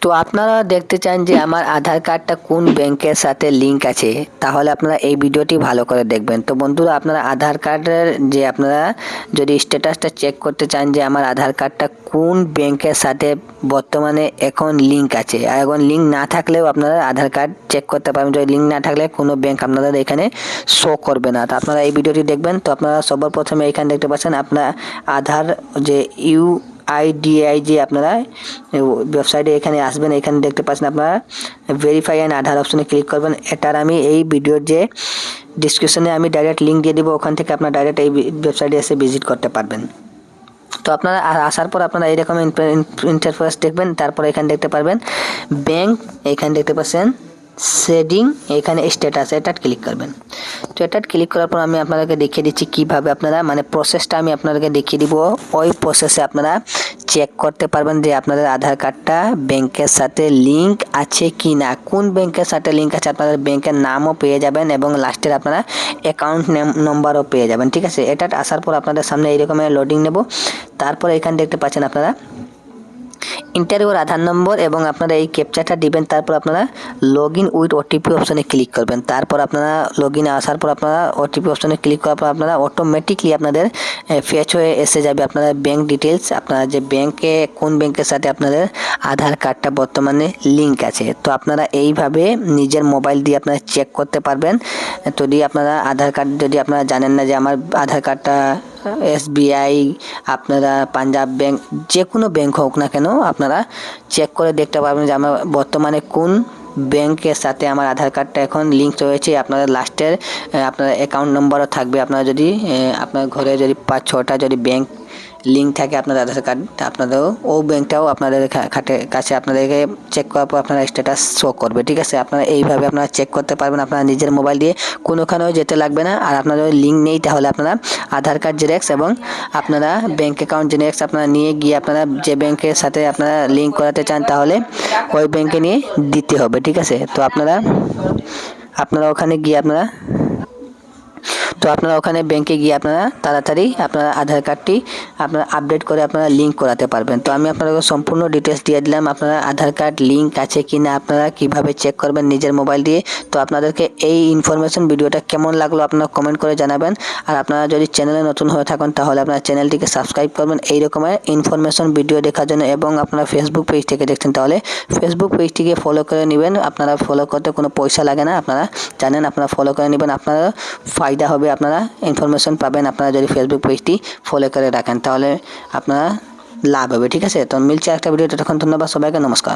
তো আপনারা দেখতে চান যে আমার আধার কার্ডটা কোন ব্যাংকের সাথে লিংক আছে, তাহলে আপনারা এই ভিডিওটি ভালো করে দেখবেন। তো বন্ধুরা, আপনারা আধার কার্ডের যে আপনারা যদি স্ট্যাটাসটা চেক করতে চান যে আমার আধার কার্ডটা কোন ব্যাংকের সাথে বর্তমানে এখন লিংক আছে, আর এখন লিংক না থাকলেও আপনারা আধার কার্ড চেক করতে পারবেন। যদি লিংক না থাকলে কোনো ব্যাংক আপনাদের এখানে শো করবে না। তো আপনারা এই ভিডিওটি দেখবেন। তো আপনারা সবার প্রথমে এখানে দেখতে পাচ্ছেন আপনার আধার যে IDI যে আপনারা ওয়েবসাইটে এখানে আসবেন, এখানে দেখতে পাচ্ছেন আপনারা ভেরিফাই অ্যান্ড আধার অপশনে ক্লিক করবেন। এটার আমি এই ভিডিওর যে ডিসক্রিপশনে আমি ডাইরেক্ট লিঙ্ক দিয়ে দিব, ওখান থেকে আপনারা ডাইরেক্ট এই ওয়েবসাইটে এসে ভিজিট করতে পারবেন। তো আপনারা আসার পর আপনারা এইরকম ইন্টারফেস দেখবেন। তারপর এখানে দেখতে পারবেন ব্যাংক, এখানে দেখতে পাচ্ছেন সেটিং, এখানে স্ট্যাটাস, এটা ক্লিক করবেন। তো এটা ক্লিক করার পর আমি আপনাদেরকে দেখিয়ে দিচ্ছি কিভাবে আপনারা প্রসেসটা আমি আপনাদেরকে দেখিয়ে দিব। ওই প্রসেসে আপনারা চেক করতে পারবেন যে আপনাদের আধার কার্ডটা ব্যাংকের সাথে লিংক আছে কি না, কোন ব্যাংকের সাথে লিংক আছে। আপনাদের ব্যাংকের নামও পেয়ে যাবেন এবং লাস্টের আপনারা অ্যাকাউন্ট নম্বরও পেয়ে যাবেন। ঠিক আছে, এটা আসার পর আপনাদের সামনে এইরকম লোডিং নেব। তারপর এখানে দেখতে পাচ্ছেন আপনারা ইন্টারভিউর আধার নম্বর এবং আপনারা এই ক্যাপচাটা দিবেন। তারপর আপনারা লগ ইন উইথ OTP অপশনে ক্লিক করবেন। তারপর আপনারা লগ ইনে আসার পর আপনারা OTP অপশনে ক্লিক করার পর আপনারা অটোমেটিকলি আপনাদের ফেচ হয়ে এসে যাবে আপনাদের ব্যাংক ডিটেলস, আপনারা যে ব্যাংকে কোন ব্যাংকের সাথে আপনাদের আধার কার্ডটা বর্তমানে লিঙ্ক আছে। তো আপনারা এইভাবে নিজের মোবাইল দিয়ে আপনারা চেক করতে পারবেন। যদি আপনারা আধার কার্ড যদি আপনারা জানেন না যে আমার আধার কার্ডটা SBI, আপনারা পাঞ্জাব ব্যাংক, যে কোনো ব্যাংক হোক না কেন, আপনারা চেক করে দেখতে পারবেন যে আমার বর্তমানে কোন ব্যাংকের সাথে আমার আধার কার্ডটা এখন লিঙ্ক রয়েছে। আপনাদের লাস্টের আপনার অ্যাকাউন্ট নম্বরও থাকবে। আপনারা যদি আপনার ঘরে যদি 5-6টা যদি ব্যাংক লিঙ্ক থাকে আপনাদের আধার কার্ড, আপনাদেরও ও ব্যাংকটাও আপনাদের কাছে আপনাদেরকে চেক করার পর আপনারা স্ট্যাটাস শো করবে। ঠিক আছে, আপনারা এইভাবে আপনারা চেক করতে পারবেন আপনারা নিজের মোবাইল দিয়ে, কোনোখানেও যেতে লাগবে না। আর আপনাদের লিঙ্ক নেই তাহলে আপনারা আধার কার্ড জেরক্স এবং আপনারা ব্যাংক অ্যাকাউন্ট জেরক্স আপনারা নিয়ে গিয়ে আপনারা যে ব্যাংকের সাথে আপনারা লিঙ্ক করাতে চান তাহলে ওই ব্যাংকে নিয়ে দিতে হবে। ঠিক আছে, তো আপনারা ওখানে গিয়ে ওখানে ব্যাংকে গিয়ে আপনারা তাড়াতাড়ি আপনারা আধার কার্ডটি আপনারা আপডেট করে আপনারা লিঙ্ক করাতে পারবেন। তো আমি আপনাদেরকে সম্পূর্ণ ডিটেলস দিয়ে দিলাম আপনারা আধার কার্ড লিঙ্ক আছে কি না, আপনারা কিভাবে চেক করবেন নিজের মোবাইল দিয়ে। তো আপনাদেরকে এই ইনফরমেশন ভিডিওটা কেমন লাগলো আপনারা কমেন্ট করে জানাবেন। আর আপনারা যদি চ্যানেলে নতুন হয়ে থাকেন তাহলে আপনারা চ্যানেলটিকে সাবস্ক্রাইব করবেন এই রকমের ইনফরমেশন ভিডিও দেখার জন্য। এবং আপনারা ফেসবুক পেজ থেকে দেখছেন তাহলে ফেসবুক পেজটিকে ফলো করে নেবেন। আপনারা ফলো করতে কোনো পয়সা লাগে না, আপনারা জানেন, আপনারা ফলো করে নেবেন, আপনারা ফায়দা হবে, আপনারা ইনফরমেশন পাবেন। আপনারা যদি ফেসবুক পেজটি ফলো করে রাখেন তাহলে আপনারা লাভ হবে। ঠিক আছে, তো মিলছে একটা ভিডিও, ততক্ষণ ধন্যবাদ সবাইকে, নমস্কার।